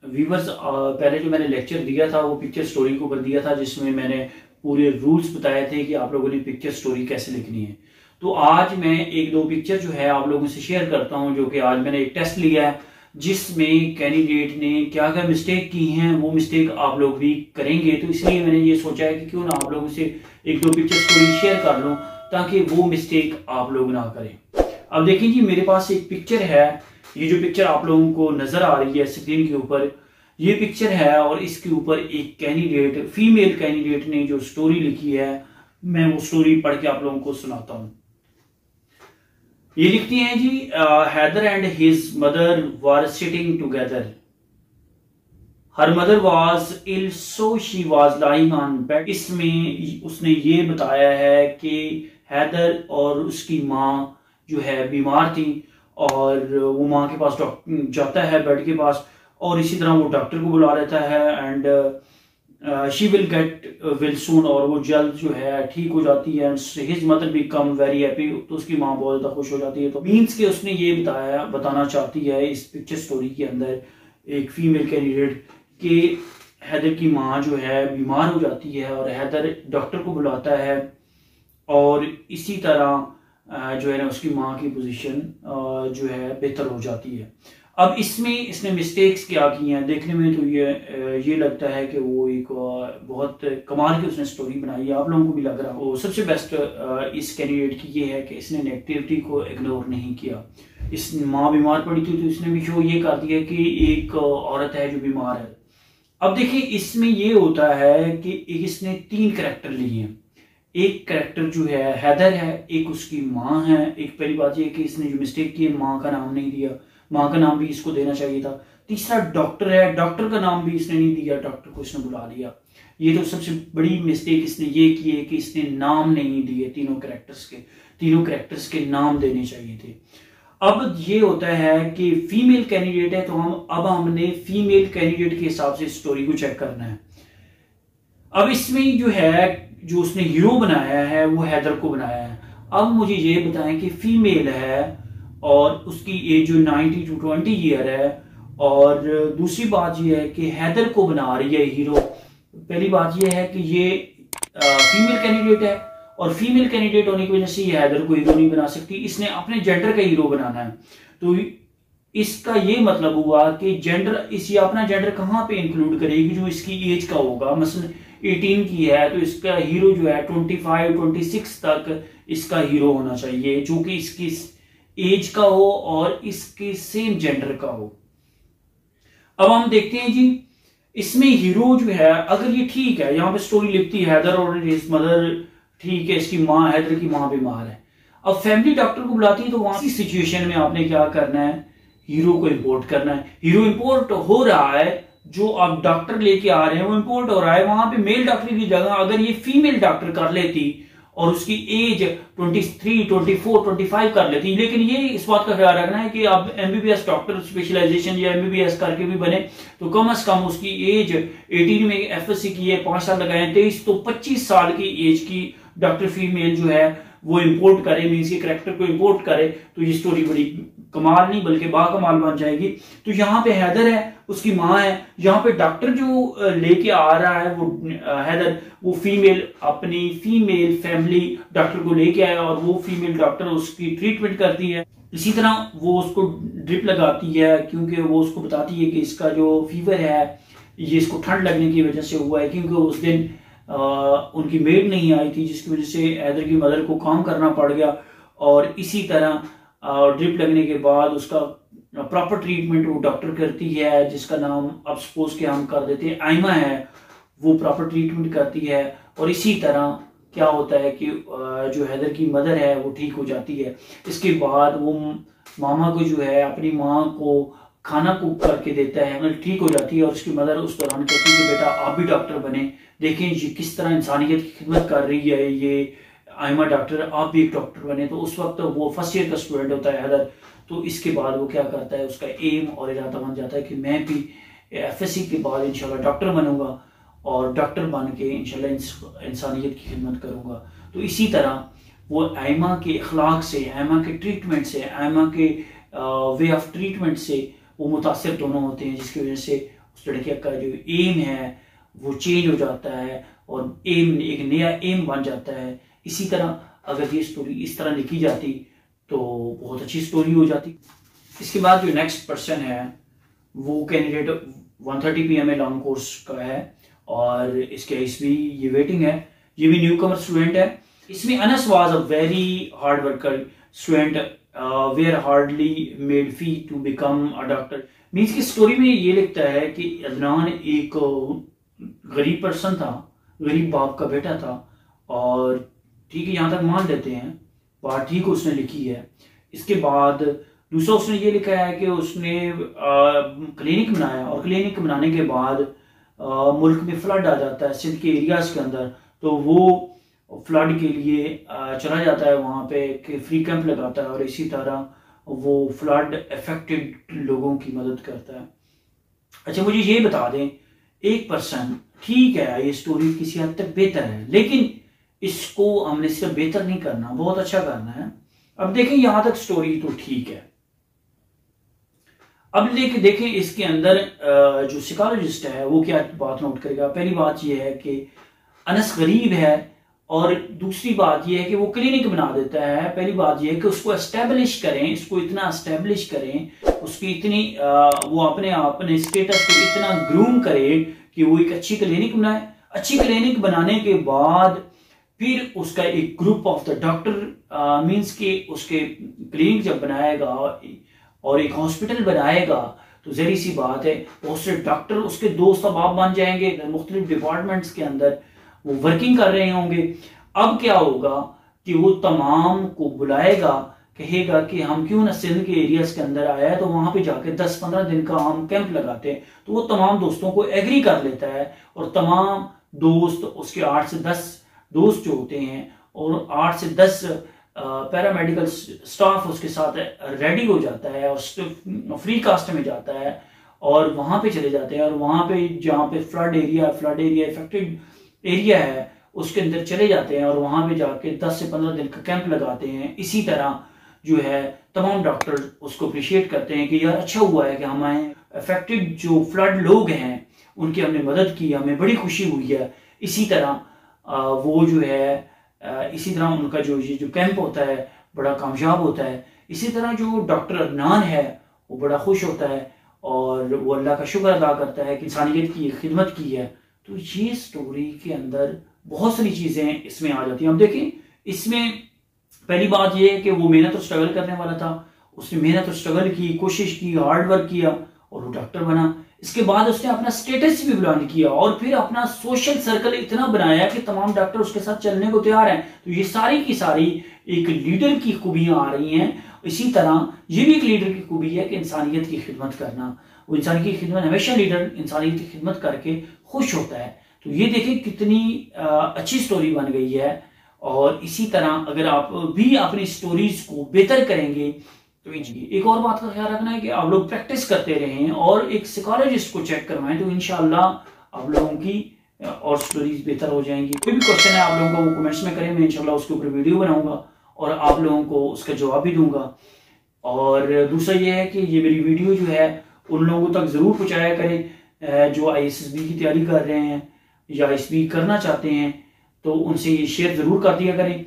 Viewers, पहले जो मैंने लेक्चर दिया था वो पिक्चर स्टोरी के ऊपर दिया था, जिसमें मैंने पूरे रूल्स बताए थे कि आप लोगों ने पिक्चर स्टोरी कैसे लिखनी है। तो आज मैं एक दो पिक्चर जो है आप लोगों से शेयर करता हूं, जो कि आज मैंने एक टेस्ट लिया है जिसमें कैंडिडेट ने क्या क्या मिस्टेक की हैं, वो मिस्टेक आप लोग भी करेंगे। तो इसलिए मैंने ये सोचा है कि क्यों ना आप लोगों से एक दो पिक्चर स्टोरी शेयर कर लूं ताकि वो मिस्टेक आप लोग ना करें। अब देखिए जी, मेरे पास एक पिक्चर है। ये जो पिक्चर आप लोगों को नजर आ रही है स्क्रीन के ऊपर, ये पिक्चर है और इसके ऊपर एक कैंडिडेट, फीमेल कैंडिडेट ने जो स्टोरी लिखी है, मैं वो स्टोरी पढ़ के आप लोगों को सुनाता हूं। ये लिखती हैं जी, Haider and his mother were sitting together. Her mother was ill so she was lying on bed. इसमें उसने ये बताया है कि हैदर और उसकी माँ जो है बीमार थी और वो माँ के पास जाता है बेड के पास, और इसी तरह वो डॉक्टर को बुला लेता है and she will get will soon, और वो जल्द जो है ठीक हो जाती है। His mother become very happy, तो उसकी माँ बहुत ज्यादा खुश हो जाती है। तो मीन्स के उसने ये बताना चाहती है इस पिक्चर स्टोरी के अंदर, एक फीमेल कैंडिडेट, कि हैदर की माँ जो है बीमार हो जाती है और हैदर डॉक्टर को बुलाता है, और इसी तरह जो है ना उसकी माँ की पोजीशन जो है बेहतर हो जाती है। अब इसमें इसने मिस्टेक्स क्या की हैं देखने में तो ये लगता है कि वो एक बहुत कमाल की उसने स्टोरी बनाई है, आप लोगों को भी लग रहा हो। सबसे बेस्ट इस कैंडिडेट की ये है कि इसने नेगेटिविटी को इग्नोर नहीं किया। इस माँ बीमार पड़ी थी तो इसने भी शो ये कर दिया कि एक औरत है जो बीमार है। अब देखिए, इसमें ये होता है कि इसने तीन कैरेक्टर लिए हैं। एक कैरेक्टर जो है हैदर है, एक उसकी माँ है। एक पहली बात ये कि इसने जो मिस्टेक की है, माँ का नाम नहीं दिया, माँ का नाम भी इसको देना चाहिए था। तीसरा डॉक्टर है, डॉक्टर का नाम भी इसने नहीं दिया, डॉक्टर को इसने बुला लिया। ये तो सबसे बड़ी मिस्टेक इसने ये की है कि इसने नाम नहीं दिए तीनों कैरेक्टर्स के नाम देने चाहिए थे। अब ये होता है कि फीमेल कैंडिडेट है, तो हमने फीमेल कैंडिडेट के हिसाब से स्टोरी को चेक करना है। अब इसमें जो है, जो उसने हीरो बनाया है वो हैदर को बनाया है। अब मुझे ये बताएं कि फीमेल है और उसकी एज जो 90 to 20 ईयर है, और दूसरी बात ये है कि हैदर को बना रही है हीरो। पहली बात ये है कि ये फीमेल कैंडिडेट है, और फीमेल कैंडिडेट होने की वजह से ये हैदर को हीरो नहीं बना सकती, इसने अपने जेंडर का हीरो बनाना है। तो इसका ये मतलब हुआ कि जेंडर, इसी अपना जेंडर कहाँ पे इंक्लूड करेगी, जो इसकी एज का होगा। मसलन 18 की है तो इसका हीरो जो है 25-26 तक इसका हीरो होना चाहिए, जो कि इसकी एज का हो और इसके सेम जेंडर का हो। अब हम देखते हैं जी, इसमें हीरो जो है, अगर ये ठीक है, यहाँ पे स्टोरी लिखती है हैदर और हिज मदर, ठीक है, इसकी माँ, हैदर की माँ बीमार है। अब फैमिली डॉक्टर को बुलाती है, तो वहां की सिचुएशन में आपने क्या करना है, हीरो को इंपोर्ट करना है। हीरो इंपोर्ट हो रहा है, जो आप डॉक्टर लेके आ रहे हैं वो इंपोर्ट हो रहा है। वहां पे मेल डॉक्टर की जगह अगर ये फीमेल डॉक्टर कर लेती और उसकी एज 23, 24, 25 कर लेती, लेकिन ये इस बात का ख्याल रखना है कि आप एमबीबीएस डॉक्टर स्पेशलाइजेशन या एमबीबीएस करके भी बने, तो कम से कम उसकी एज 18 में एफएससी की है, 5 साल लगाए, 23 तो 25 साल की एज की डॉक्टर फीमेल जो है वो इंपोर्ट करे, मीन्स के कैरेक्टर को इंपोर्ट करे, तो ये स्टोरी बड़ी कमाल नहीं बल्कि बाकमाल बन जाएगी। तो यहाँ पे हैदर है, उसकी माँ है, यहाँ पे डॉक्टर जो लेके आ रहा है वो हैदर, वो फीमेल, अपनी फीमेल फैमिली डॉक्टर को लेके आया और वो फीमेल डॉक्टर उसकी ट्रीटमेंट करती है। इसी तरह वो उसको ड्रिप लगाती है, क्योंकि वो उसको बताती है कि इसका जो फीवर है ये इसको ठंड लगने की वजह से हुआ है, क्योंकि उस दिन उनकी मेड नहीं आई थी, जिसकी वजह से हैदर की मदर को काम करना पड़ गया। और इसी तरह ड्रिप लगने के बाद उसका प्रॉपर ट्रीटमेंट वो डॉक्टर करती है, जिसका नाम अब सपोज के हम कर देते हैं आयमा है, वो प्रॉपर ट्रीटमेंट करती है। और इसी तरह क्या होता है कि जो हैदर की मदर है वो ठीक हो जाती है। इसके बाद वो मामा को जो है, अपनी माँ को खाना कुक करके देता है, मतलब ठीक हो जाती है। और उसकी मदर उस दौरान कहती है कि बेटा आप भी डॉक्टर बने, देखें ये किस तरह इंसानियत की खिदमत कर रही है ये आयमा डॉक्टर, आप भी एक डॉक्टर बने। तो उस वक्त वो फर्स्ट ईयर का स्टूडेंट होता है हैदर। तो इसके बाद वो क्या करता है, उसका एम और इरादा बन जाता है कि मैं भी एफएससी के बाद इंशाल्लाह डॉक्टर बनूंगा और डॉक्टर बन के इंशाल्लाह इंसानियत की खिदमत करूंगा। तो इसी तरह वो आयमा के अखलाक से, आयमा के ट्रीटमेंट से, आयमा के वे ऑफ ट्रीटमेंट से वो मुतासिर दोनों होते हैं, जिसकी वजह से उस लड़के का जो एम है वो चेंज हो जाता है और एम एक नया एम बन जाता है। इसी तरह अगर ये स्टोरी इस तरह लिखी जाती तो बहुत अच्छी स्टोरी हो जाती। इसके बाद जो नेक्स्ट पर्सन है वो कैंडिडेट 130 PM लॉन्ग कोर्स का है और इसके इसमें ये वेटिंग है, ये भी न्यू कमर स्टूडेंट है। इसमें Anas was a very hard worker student where hardly made fee to become a doctor. Means की स्टोरी में ये लिखता है कि अदनान एक गरीब पर्सन था, गरीब बाप का बेटा था और ठीक है यहाँ तक मान लेते हैं, बात ठीक उसने लिखी है। इसके बाद दूसरा उसने ये लिखा है कि उसने क्लिनिक बनाया और क्लिनिक बनाने के बाद मुल्क में फ्लड आ जाता है सिंध के एरियाज के अंदर, तो वो फ्लड के लिए चला जाता है वहाँ पे कि फ्री कैंप लगाता है और इसी तरह वो फ्लड अफेक्टेड लोगों की मदद करता है। अच्छा मुझे ये बता दें, एक पर्सन ठीक है ये स्टोरी किसी हद तक बेहतर है, लेकिन इसको हमने सिर्फ बेहतर नहीं करना, बहुत अच्छा करना है। अब देखें यहां तक स्टोरी तो ठीक है। अब देखें इसके अंदर जो साइकोलॉजिस्ट है वो क्या बात नोट करेगा। पहली बात यह है कि अनस गरीब है और दूसरी बात यह है कि वो क्लिनिक बना देता है। पहली बात यह है कि उसको एस्टेब्लिश करें, इसको इतना एस्टेब्लिश करें, उसकी इतनी वो अपने स्टेटस को इतना ग्रूम करे कि वो एक अच्छी क्लिनिक बनाए। अच्छी क्लिनिक बनाने के बाद फिर उसका एक group of the doctor means के उसके क्लिनिक जब बनाएगा और एक हॉस्पिटल बनाएगा तो जहरी सी बात है बहुत से डॉक्टर उसके दोस्त अब बन जाएंगे, मुख्तलिफ डिपार्टमेंट्स के अंदर वो वर्किंग कर रहे होंगे। अब क्या होगा कि वो तमाम को बुलाएगा, कहेगा कि हम क्यों ना सिंध के एरियाज के अंदर आया है तो वहां पे जाके 10-15 दिन का हम कैंप लगाते हैं। तो वो तमाम दोस्तों को एग्री कर लेता है और तमाम दोस्त उसके 8 से 10 दोस्त जो होते हैं और 8 से 10 पैरामेडिकल स्टाफ उसके साथ रेडी हो जाता है और फ्री कास्ट में जाता है और वहां पे चले जाते हैं और वहां पे जहाँ पे फ्लड एरिया इफेक्टेड एरिया है उसके अंदर चले जाते हैं और वहां पे जाके 10 से 15 दिन का कैंप लगाते हैं। इसी तरह जो है तमाम डॉक्टर उसको अप्रिशिएट करते हैं कि यार अच्छा हुआ है कि हमें अफेक्टेड जो फ्लड लोग हैं उनकी हमने मदद की, हमें बड़ी खुशी हुई है। इसी तरह वो जो है इसी तरह उनका जो कैंप होता है बड़ा कामयाब होता है। इसी तरह जो डॉक्टर अदनान है वो बड़ा खुश होता है और वो अल्लाह का शुक्र अदा करता है कि इंसानियत की खिदमत की है। तो ये स्टोरी के अंदर बहुत सारी चीजें इसमें आ जाती हैं। अब देखिए इसमें पहली बात यह है कि वो मेहनत और स्ट्रगल करने वाला था, उसने मेहनत और स्ट्रगल की, कोशिश की, हार्ड वर्क किया और वो डॉक्टर बना। इसके बाद उसने अपना स्टेटस भी बुलंद किया और फिर अपना सोशल सर्कल इतना बनाया कि तमाम डॉक्टर उसके साथ चलने को तैयार हैं। तो ये सारी की सारी एक लीडर की खूबियां आ रही हैं। इसी तरह ये भी एक लीडर की खूबी है कि इंसानियत की खिदमत करना। वो इंसानियत की खिदमत हमेशा लीडर इंसानियत की खिदमत करके खुश होता है। तो ये देखिए कितनी अच्छी स्टोरी बन गई है। और इसी तरह अगर आप भी अपनी स्टोरीज को बेहतर करेंगे तो एक और बात का ख्याल रखना है कि आप लोग प्रैक्टिस करते रहें और एक साइकोलॉजिस्ट को चेक करवाएं तो इंशाल्लाह आप लोगों की और स्टोरीज बेहतर हो जाएंगी। कोई भी क्वेश्चन है आप लोगों को वो कमेंट्स में करें, मैं इंशाल्लाह उसके ऊपर वीडियो बनाऊंगा और आप लोगों को उसका जवाब भी दूंगा। और दूसरा ये है कि ये मेरी वीडियो जो है उन लोगों तक जरूर पहुंचाया करें जो ISSB की तैयारी कर रहे हैं या ISSB करना चाहते हैं, तो उनसे ये शेयर जरूर कर दिया करें।